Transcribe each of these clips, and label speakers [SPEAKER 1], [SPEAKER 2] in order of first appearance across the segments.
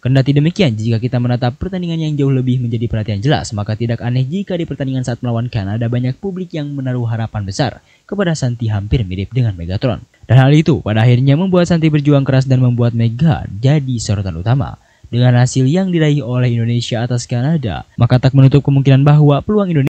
[SPEAKER 1] Kendati demikian, jika kita menatap pertandingan yang jauh lebih menjadi perhatian jelas, maka tidak aneh jika di pertandingan saat melawan Kanada banyak publik yang menaruh harapan besar kepada Santi hampir mirip dengan Megatron. Dan hal itu pada akhirnya membuat Santi berjuang keras dan membuat Mega jadi sorotan utama. Dengan hasil yang diraih oleh Indonesia atas Kanada, maka tak menutup kemungkinan bahwa peluang Indonesia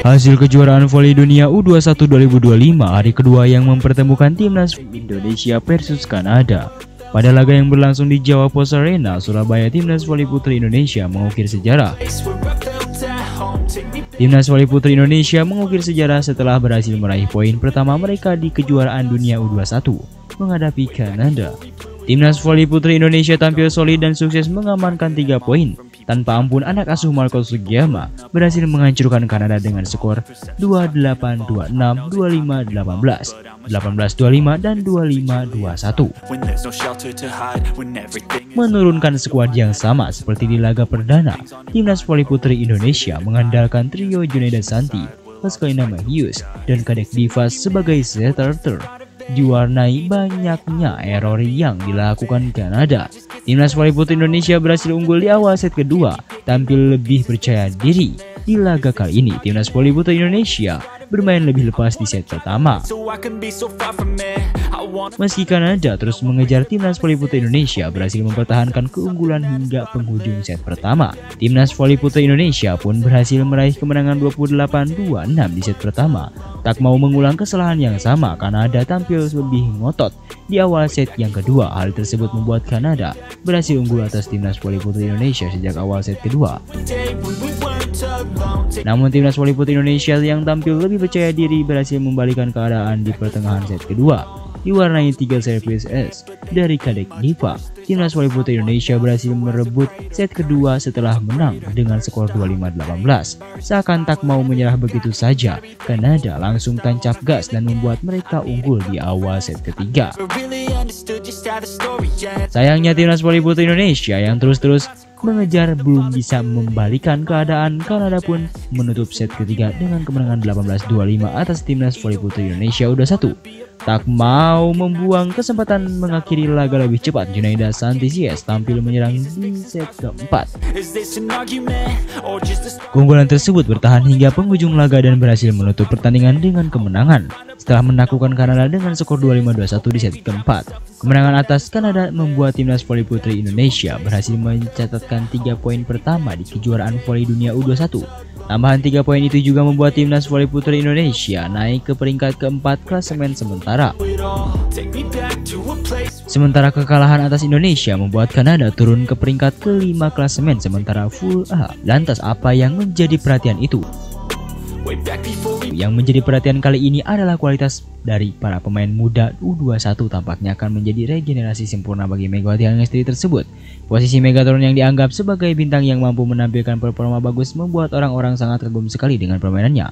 [SPEAKER 1] Hasil kejuaraan voli dunia U21 2025 hari kedua yang mempertemukan timnas Indonesia versus Kanada. Pada laga yang berlangsung di Jawa Post Arena, Surabaya, timnas voli putri Indonesia mengukir sejarah. Timnas voli putri Indonesia mengukir sejarah setelah berhasil meraih poin pertama mereka di kejuaraan dunia U21 menghadapi Kanada. Timnas voli putri Indonesia tampil solid dan sukses mengamankan 3 poin. Tanpa ampun, anak asuh Marco Sugiyama berhasil menghancurkan Kanada dengan skor 28-26, 25-18, 18-25, dan 25-21. Menurunkan skuad yang sama seperti di laga perdana, timnas voli putri Indonesia mengandalkan trio Junaida Santi, Laskaina Mahius, dan Kadek Divas sebagai starter. Diwarnai banyaknya error yang dilakukan Kanada. Timnas voli putri Indonesia berhasil unggul di awal set kedua, tampil lebih percaya diri. Di laga kali ini, timnas voli putri Indonesia bermain lebih lepas di set pertama. Meski Kanada terus mengejar, timnas voli putri Indonesia berhasil mempertahankan keunggulan hingga penghujung set pertama. Timnas voli putri Indonesia pun berhasil meraih kemenangan 28-26 di set pertama. Tak mau mengulang kesalahan yang sama, Kanada tampil lebih ngotot di awal set yang kedua. Hal tersebut membuat Kanada berhasil unggul atas timnas voli putri Indonesia sejak awal set kedua. Namun timnas voli putri Indonesia yang tampil lebih percaya diri berhasil membalikan keadaan di pertengahan set kedua. Diwarnai 3 servis es dari Kadek Diva, timnas voli putri Indonesia berhasil merebut set kedua setelah menang dengan skor 25-18. Seakan tak mau menyerah begitu saja, Kanada langsung tancap gas dan membuat mereka unggul di awal set ketiga. Sayangnya timnas voli putri Indonesia yang terus-terus mengejar belum bisa membalikan keadaan. Kanada pun menutup set ketiga dengan kemenangan 18-25 atas timnas voli putri Indonesia U21. Tak mau membuang kesempatan mengakhiri laga lebih cepat, Junaida Santi Sies tampil menyerang di set keempat. Keunggulan tersebut bertahan hingga penghujung laga dan berhasil menutup pertandingan dengan kemenangan setelah menaklukkan Kanada dengan skor 25-21 di set keempat. Kemenangan atas Kanada membuat timnas voli putri Indonesia berhasil mencatatkan 3 poin pertama di kejuaraan voli dunia U21. Tambahan 3 poin itu juga membuat timnas voli putri Indonesia naik ke peringkat keempat klasemen sementara. Sementara kekalahan atas Indonesia membuat Kanada turun ke peringkat kelima klasemen sementara full A. Lantas apa yang menjadi perhatian itu? Yang menjadi perhatian kali ini adalah kualitas dari para pemain muda U21 tampaknya akan menjadi regenerasi sempurna bagi Megawati Angestri tersebut. Posisi Megatron yang dianggap sebagai bintang yang mampu menampilkan performa bagus membuat orang-orang sangat kagum sekali dengan permainannya.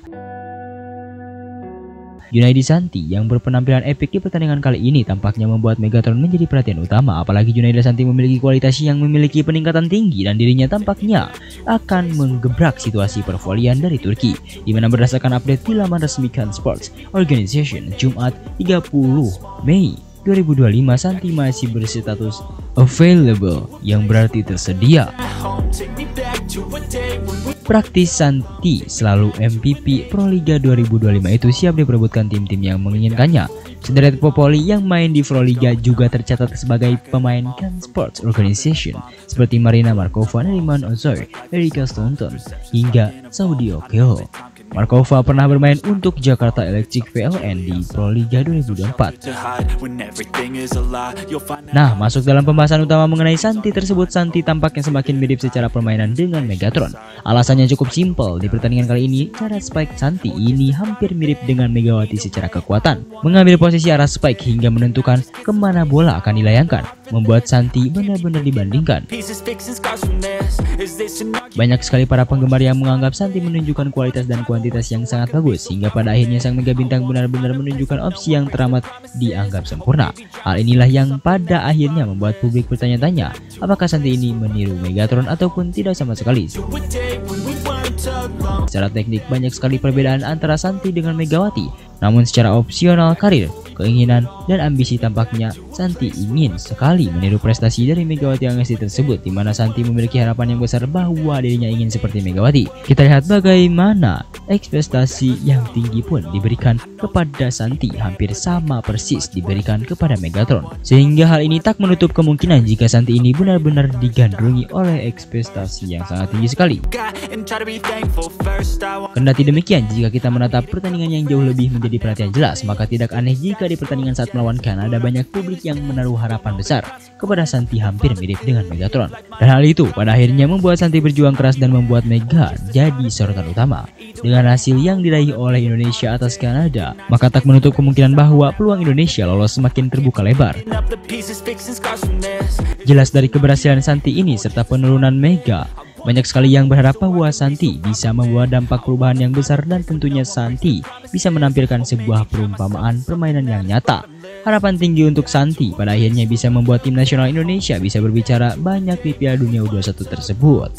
[SPEAKER 1] Junaidi Santi yang berpenampilan epik di pertandingan kali ini tampaknya membuat Megatron menjadi perhatian utama, apalagi Junaidi Santi memiliki kualitas yang memiliki peningkatan tinggi dan dirinya tampaknya akan menggebrak situasi pervolian dari Turki, di mana berdasarkan update di laman resmi Can Sports Organization Jumat 30 Mei 2025, Santi masih berstatus available yang berarti tersedia. Praktis Santi selalu MVP Proliga 2025 itu siap diperebutkan tim-tim yang menginginkannya. Sederet popoli yang main di Proliga juga tercatat sebagai pemain Can Sports Organization seperti Marina Markova, Neriman Ozor, Erika Staunton, hingga Saudi Okeo. Markova pernah bermain untuk Jakarta Electric PLN di Proliga 2024. Nah, masuk dalam pembahasan utama mengenai Santi tersebut, Santi tampaknya semakin mirip secara permainan dengan Megatron. Alasannya cukup simpel, di pertandingan kali ini cara spike Santi ini hampir mirip dengan Megawati secara kekuatan. Mengambil posisi arah spike hingga menentukan kemana bola akan dilayangkan, membuat Santi benar-benar dibandingkan. Banyak sekali para penggemar yang menganggap Santi menunjukkan kualitas dan kuantitas yang sangat bagus, hingga pada akhirnya sang mega bintang benar-benar menunjukkan opsi yang teramat dianggap sempurna. Hal inilah yang pada akhirnya membuat publik bertanya-tanya, apakah Santi ini meniru Megatron ataupun tidak sama sekali. Secara teknik banyak sekali perbedaan antara Santi dengan Megawati, namun secara opsional karir, keinginan, dan ambisi tampaknya Santi ingin sekali meniru prestasi dari Megawati Angesti tersebut, di mana Santi memiliki harapan yang besar bahwa dirinya ingin seperti Megawati. Kita lihat bagaimana ekspektasi yang tinggi pun diberikan kepada Santi hampir sama persis diberikan kepada Megatron, sehingga hal ini tak menutup kemungkinan jika Santi ini benar-benar digandrungi oleh ekspektasi yang sangat tinggi sekali. Kendati demikian, jika kita menatap pertandingan yang jauh lebih menjadi perhatian jelas, maka tidak aneh jika di pertandingan saat melawan Kanada banyak publik yang menaruh harapan besar kepada Santi hampir mirip dengan Megatron. Dan hal itu pada akhirnya membuat Santi berjuang keras dan membuat Mega jadi sorotan utama. Dengan hasil yang diraih oleh Indonesia atas Kanada, maka tak menutup kemungkinan bahwa peluang Indonesia lolos semakin terbuka lebar. Jelas dari keberhasilan Santi ini serta penurunan Mega, banyak sekali yang berharap bahwa Santi bisa membawa dampak perubahan yang besar dan tentunya Santi bisa menampilkan sebuah perumpamaan permainan yang nyata. Harapan tinggi untuk Santi pada akhirnya bisa membuat tim nasional Indonesia bisa berbicara banyak di Piala Dunia U21 tersebut.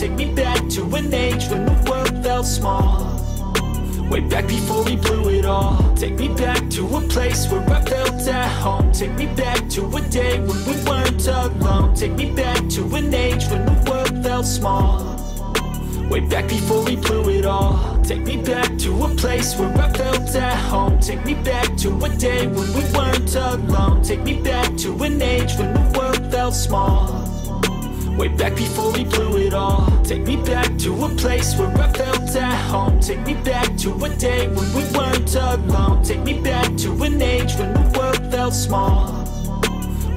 [SPEAKER 1] Way back before we blew it all. Take me back to a place where I felt at home. Take me back to a day when we weren't alone. Take me back to an age when the world felt small. Way back before we blew it all. Take me back to a place where I felt at home. Take me back to a day when we weren't alone. Take me back to an age when the world felt small. Way back before we blew it all. Take me back to a place where I felt at home. Take me back to a day when we weren't alone. Take me back to an age when the world felt small.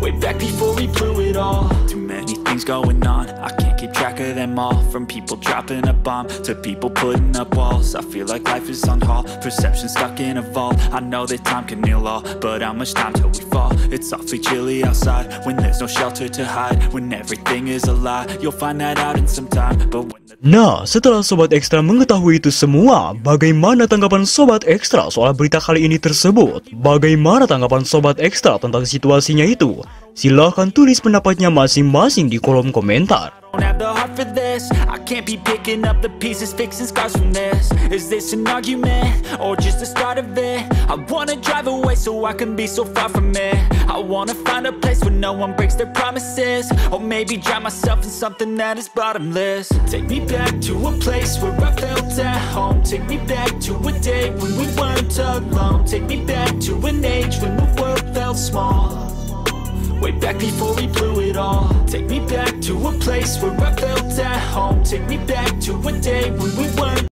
[SPEAKER 1] Way back before we blew it all. Too many things going on, I can't keep track of them all. From people dropping a bomb to people putting up walls. I feel like life is on hold, perception stuck in a vault. I know that time can heal all, but how much time till we fall? It's awfully chilly outside when there's no shelter to hide. When everything is a lie, you'll find that out in some time. But when
[SPEAKER 2] Nah, setelah Sobat Ekstra mengetahui itu semua, bagaimana tanggapan Sobat Ekstra soal berita kali ini tersebut? Bagaimana tanggapan Sobat Ekstra tentang situasinya itu? Silahkan tulis pendapatnya masing-masing di kolom komentar.
[SPEAKER 3] Have the heart for this. I can't be picking up the pieces, fixing scars from this. Is this an argument or just the start of it? I wanna drive away so I can be so far from it. I wanna find a place where no one breaks their promises, or maybe drown myself in something that is bottomless. Take me back to a place where I felt at home. Take me back to a day when we weren't alone. Take me back to an age when the world felt small. Way back before we blew it all. Take me back to a place where I felt at home. Take me back to a day when we weren't